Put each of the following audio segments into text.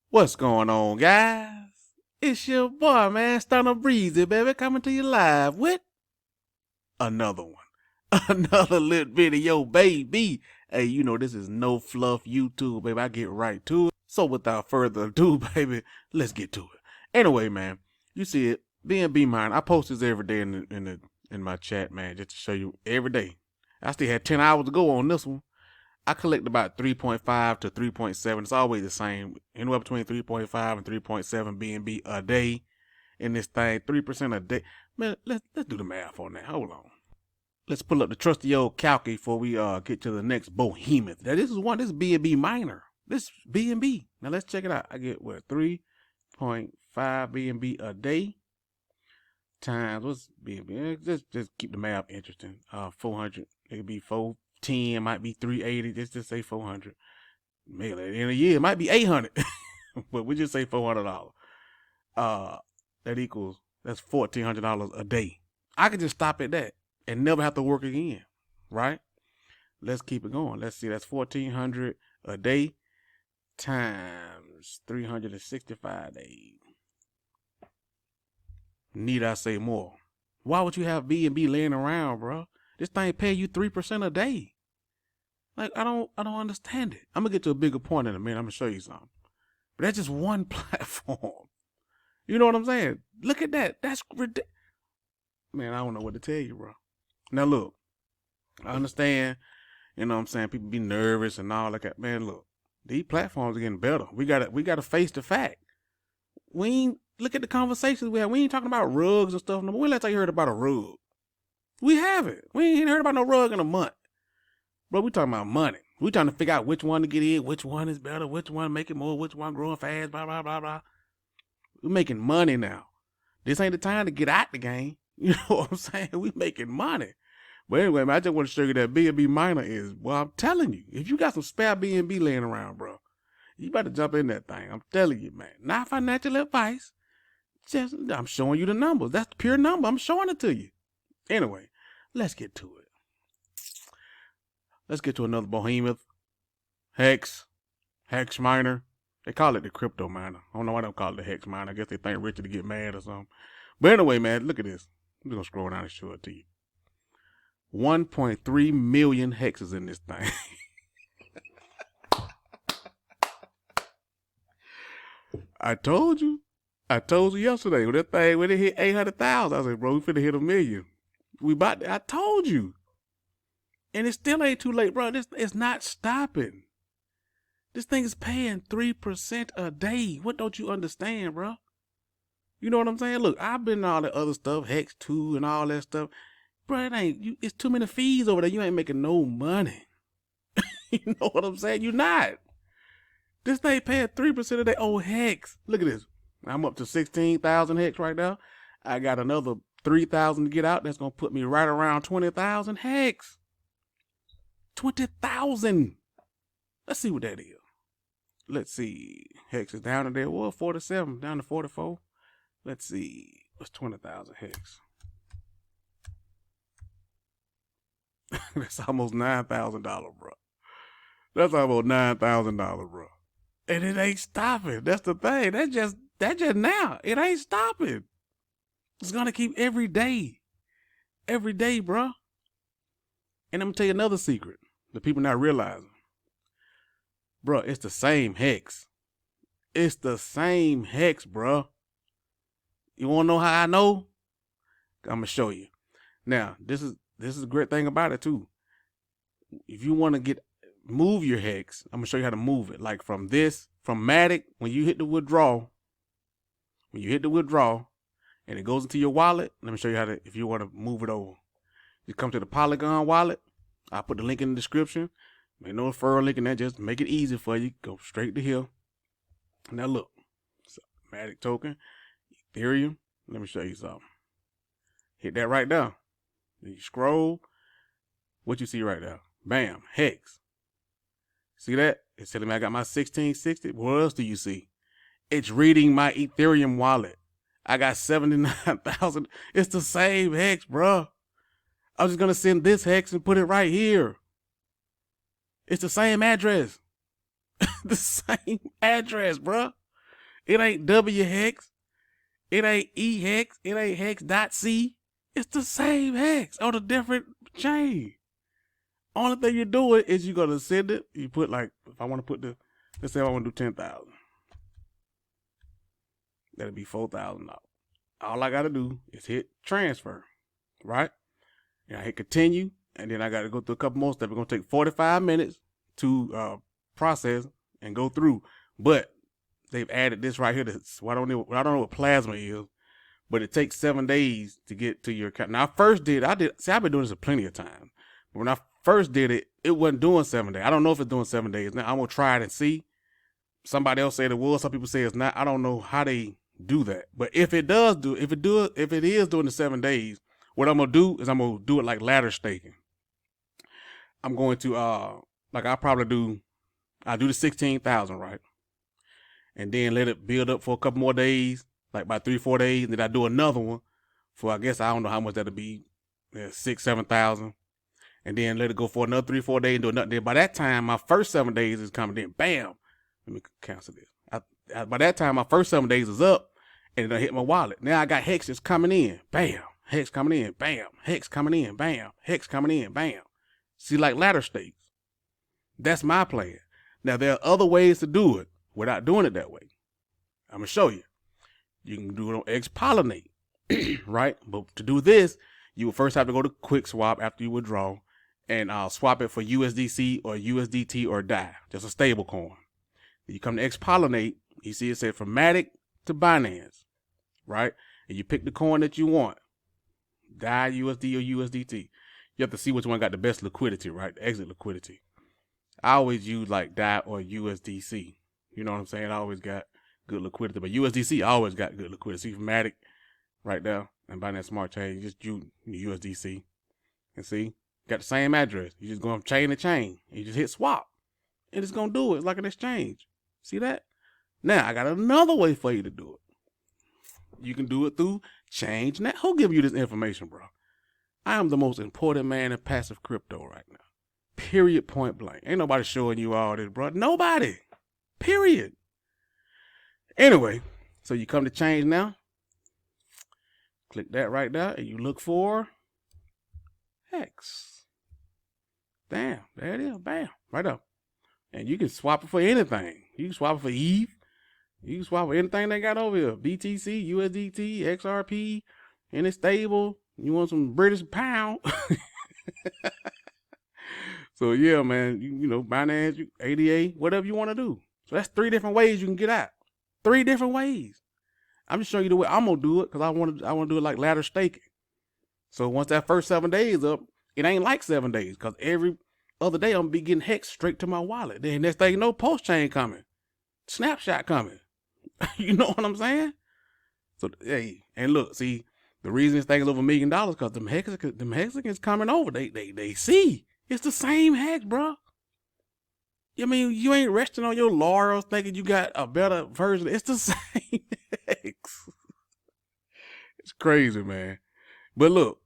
What's going on, guys? It's your boy, man, Stunner Breezy, baby, coming to you live with another one. Another lit video, baby. Hey, you know this is no fluff YouTube, baby. I get right to it. So without further ado, baby, let's get to it. Anyway, man, you see it. BNB mine. I post this every day in my chat, man, just to show you every day. I still had 10 hours to go on this one. I collect about 3.5 to 3.7. It's always the same. Anywhere between 3.5 and 3.7 BNB a day in this thing. 3% a day. Man, let's do the math on that. Hold on. Let's pull up the trusty old calci before we get to the next behemoth. Now this is BNB minor. This BNB. Now let's check it out. I get what, 3.5 BNB a day times what's BNB? Just keep the math interesting. 400. It could be 410, might be 380. Just say 400. Maybe at the end of the year it might be 800, but we just say $400. That equals that's $1,400 a day. I could just stop at that and never have to work again, right? Let's keep it going. Let's see. That's 1,400 a day times 365 days. Need I say more? Why would you have BNB laying around, bro? This thing pay you 3% a day. Like, I don't understand it. I'm gonna get to a bigger point in a minute. I'm gonna show you something. But that's just one platform. You know what I'm saying? Look at that. That's ridiculous. Man, I don't know what to tell you, bro. Now look, I understand, you know what I'm saying, people be nervous and all that. Man, look, these platforms are getting better. We gotta face the fact. We ain't look at the conversations we have. We ain't talking about rugs and stuff no more. When last time you heard about a rug? We haven't. We ain't heard about no rug in a month. Bro, we talking about money. We trying to figure out which one to get in, which one is better, which one make it more, which one growing fast, blah, blah, blah, blah. We're making money now. This ain't the time to get out the game. You know what I'm saying? We making money. But anyway, man, I just want to show you that BNB minor is, well, I'm telling you, if you got some spare BNB laying around, bro, you better jump in that thing. I'm telling you, man. Not financial advice. Just, I'm showing you the numbers. That's the pure number. I'm showing it to you. Anyway, let's get to it. Let's get to another behemoth. Hex miner. They call it the crypto miner. I don't know why they don't call it the hex miner. I guess they think Richard to get mad or something. But anyway, man, look at this. I'm just going to scroll down and show it to you. 1.3 million hexes in this thing. I told you yesterday when that thing, when it hit 800,000, I was like, bro, we finna hit 1 million. I told you. And it still ain't too late, bro. It's not stopping. This thing is paying 3% a day. What don't you understand, bro? You know what I'm saying? Look, I've been in all that other stuff, Hex 2 and all that stuff. Bro, it's too many fees over there. You ain't making no money. You know what I'm saying? You're not. This thing paying 3% of their old Hex. Look at this. I'm up to 16,000 Hex right now. I got another 3,000 to get out. That's going to put me right around 20,000 Hex. 20,000. Let's see what that is. Let's see. Hex is down to there. Well, 47, down to 44. Let's see. What's 20,000 Hex? That's almost $9,000, bro. That's almost $9,000, bro. And it ain't stopping. That's the thing. That's just now. It ain't stopping. It's gonna keep every day, bro. And I'm gonna tell you another secret that people not realizing, bro. It's the same Hex. It's the same Hex, bro. You wanna know how I know? I'm gonna show you. Now, this is a great thing about it too. If you want to move your Hex, I'm gonna show you how to move it. Like from Matic, when you hit the withdraw, and it goes into your wallet, let me show you if you want to move it over. You come to the Polygon wallet. I'll put the link in the description. Make no referral link in there, just make it easy for you. Go straight to here. Now look, Matic token, Ethereum. Let me show you something. Hit that right there. Then you scroll. What you see right there? Bam, Hex. See that? It's telling me I got my 1660. What else do you see? It's reading my Ethereum wallet. I got 79,000. It's the same Hex, bro. I'm just going to send this Hex and put it right here. It's the same address. The same address, bro. It ain't W hex. It ain't E hex. It ain't hex.c. It's the same hex on a different chain. Only thing you're doing is you're going to send it. You put like, if I want to put the, let's say I want to do 10,000. That'll be $4,000. All I got to do is hit transfer, right? And I hit continue. And then I got to go through a couple more steps. It's going to take 45 minutes to process and go through. But they've added this right here. I don't know what plasma is, but it takes 7 days to get to your account. Now, I've been doing this plenty of times. But when I first did it, it wasn't doing 7 days. I don't know if it's doing 7 days. Now, I'm going to try it and see. Somebody else said it was. Some people say it's not. I don't know how they do that. But if it is doing the 7 days, what I'm going to do is I'm going to do it like ladder staking. I'm going to, I'll do the 16,000, right? And then let it build up for a couple more days, like about 3-4 days. And then I do another one for, I guess, I don't know how much that'll be, 6,000-7,000. And then let it go for another 3-4 days and do another. Then by that time, my first 7 days is coming in. Bam. Let me cancel this. By that time, my first 7 days is up and it hit my wallet. Now I got hexes coming in. Bam. Hex coming in. Bam. Hex coming in. Bam. Hex coming in. Bam. See, like ladder stakes. That's my plan. Now, there are other ways to do it without doing it that way. I'm going to show you. You can do it on X-Pollinate, right? But to do this, you will first have to go to Quick Swap after you withdraw and swap it for USDC or USDT or DAI, just a stable coin. You come to X-Pollinate, you see it said from Matic to Binance, right? And you pick the coin that you want, DAI, USD, or USDT. You have to see which one got the best liquidity, right? The exit liquidity. I always use like DAI or USDC. You know what I'm saying? I always got good liquidity. But USDC, I always got good liquidity. See, Matic right there. And Binance Smart Chain, you just use USDC. And see, got the same address. You just go from chain to chain. You just hit swap. And it's going to do it. It's like an exchange. See that? Now, I got another way for you to do it. You can do it through ChangeNet. Who give you this information, bro? I am the most important man in passive crypto right now. Period, point blank. Ain't nobody showing you all this, bro. Nobody. Period. Anyway, so you come to Change now. Click that right there, and you look for Hex. Damn, there it is. Bam, right up. And you can swap it for anything. You can swap it for ETH. You can swap for anything they got over here. BTC, USDT, XRP, any stable. You want some British pound? So yeah, man, you know, Binance, ADA, whatever you want to do. So that's 3 different ways you can get out. 3 different ways. I'm just showing you the way I'm gonna do it because I want to do it like ladder staking. So once that first 7 days up, it ain't like 7 days because every other day I'm gonna be getting Hex straight to my wallet. Then next thing you know, post chain coming, snapshot coming. You know what I'm saying? So hey, and look, see, the reason this thing is over $1 million because them Hexicans coming over. They see it's the same hex, bro. I mean, you ain't resting on your laurels thinking you got a better version. It's the same hex. It's crazy, man. But look,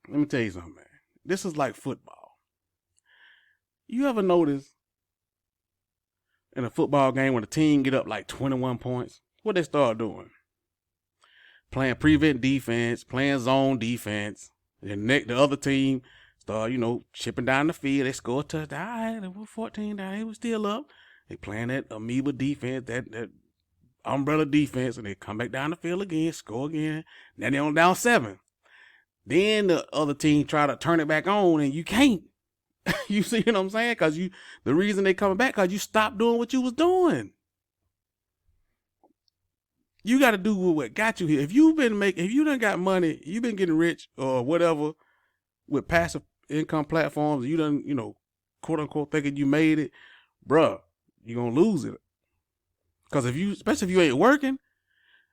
let me tell you something, man. This is like football. You ever notice in a football game when a team get up like 21 points, what they start doing? Playing prevent defense, playing zone defense. And the other team start, chipping down the field. They score a touchdown. All right, they were 14 down. They were still up. They playing that amoeba defense, that umbrella defense, and they come back down the field again, score again. Now they on down 7. Then the other team try to turn it back on, and you can't. You see what I'm saying? Because the reason they coming back, because you stopped doing what you was doing. You got to do what got you here. If you done got money, you've been getting rich or whatever with passive income platforms, you done, quote unquote thinking you made it, bruh, you're going to lose it. Because especially if you ain't working,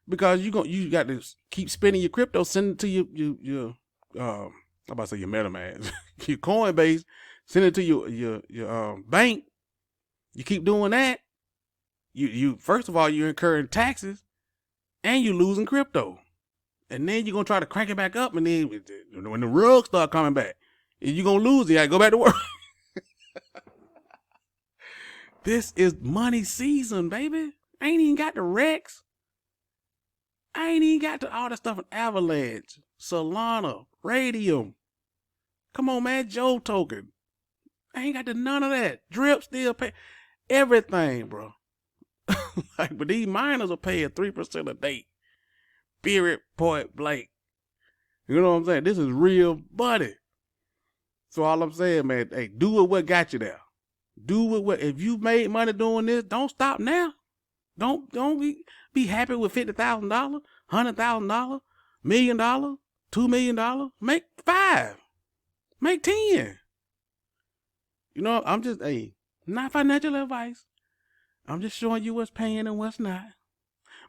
because you got to keep spending your crypto, send it to your I'm about to say your MetaMask, your Coinbase, send it to your bank. You keep doing that. You first of all, you're incurring taxes and you're losing crypto. And then you're going to try to crank it back up. And then when the rugs start coming back, you're going to lose it. You got to go back to work. This is money season, baby. I ain't even got the Rex. I ain't even got all the stuff in Avalanche, Solana, Radium. Come on, man, Joe token. I ain't got none of that. Drip still pay everything, bro. Like, but these miners are paying 3% a day. Period, point blank. You know what I'm saying? This is real money. So all I'm saying, man, hey, do what got you there. Do what if you made money doing this, don't stop now. Don't be happy with $50,000, $100,000, $1 million, $2 million. Make 5. Make 10. You know, I'm just not financial advice. I'm just showing you what's paying and what's not.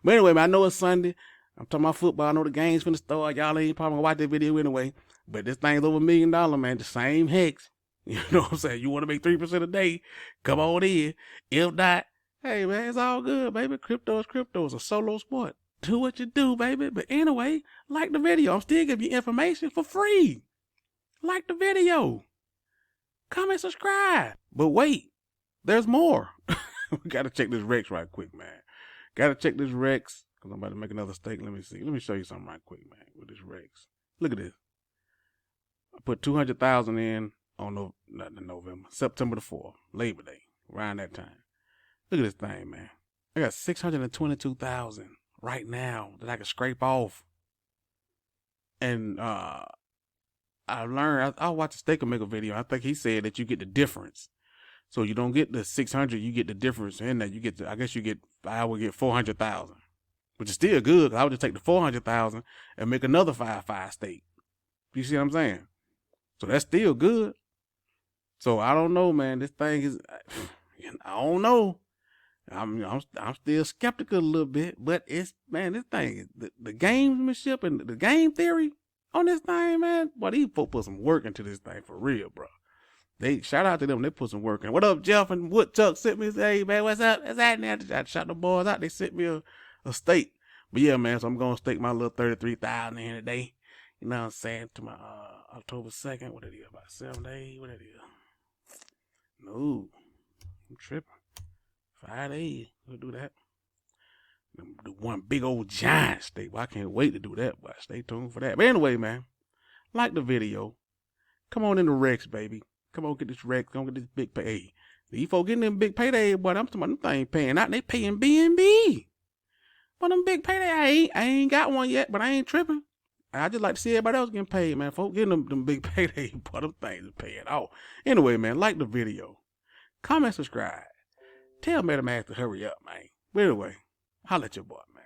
But anyway, man, I know it's Sunday. I'm talking about football. I know the game's finna start. Y'all ain't probably gonna watch that video anyway. But this thing's over $1 million, man. The same hex. You know what I'm saying? You want to make 3% a day? Come on in. If not, hey, man, it's all good, baby. Crypto is crypto. It's a solo sport. Do what you do, baby. But anyway, like the video. I'm still giving you information for free. Like the video. Comment, subscribe. But wait, there's more. We got to check this Rex right quick, man. Got to check this Rex because I'm about to make another stake. Let me see. Let me show you something right quick, man, with this Rex. Look at this. I put 200,000 in on November, September the 4th, Labor Day, around that time. Look at this thing, man. I got 622,000 right now that I can scrape off. And I learned, I watched Staker make a video. I think he said that you get the difference. So you don't get the 600, you get the difference in that. You get I would get 400,000, which is still good. I would just take the 400,000 and make another 5 stake. You see what I'm saying? So that's still good. So I don't know, man. This thing is, I don't know. I'm still skeptical a little bit, but it's, man, this thing is the gamesmanship and the game theory on this thing, man. Boy, these folks put some work into this thing for real, bro. They shout out to them. They put some work in. What up, Jeff and Woodchuck sent me, hey, man, what's up? What's happening? I shot the boys out. They sent me a stake. But yeah, man, so I'm going to stake my little 33,000 in today. You know what I'm saying? To my October 2nd. What it is? About 7 days? What it is? No. I'm tripping. 5 days. We'll do that. The one big old giant stake. Well, I can't wait to do that, but stay tuned for that. But anyway, man, like the video. Come on in the Rex, baby. Come on, get this Rex. Come get this big pay. Hey, these folks getting them big payday, but I'm talking about them things paying out. They paying BNB. But them big payday, I ain't got one yet, but I ain't tripping. I just like to see everybody else getting paid, man. Folks getting them big payday, but them things are paying off. Anyway, man, like the video. Comment, subscribe. Tell MetaMask to hurry up, man. But anyway, holla at your boy, man.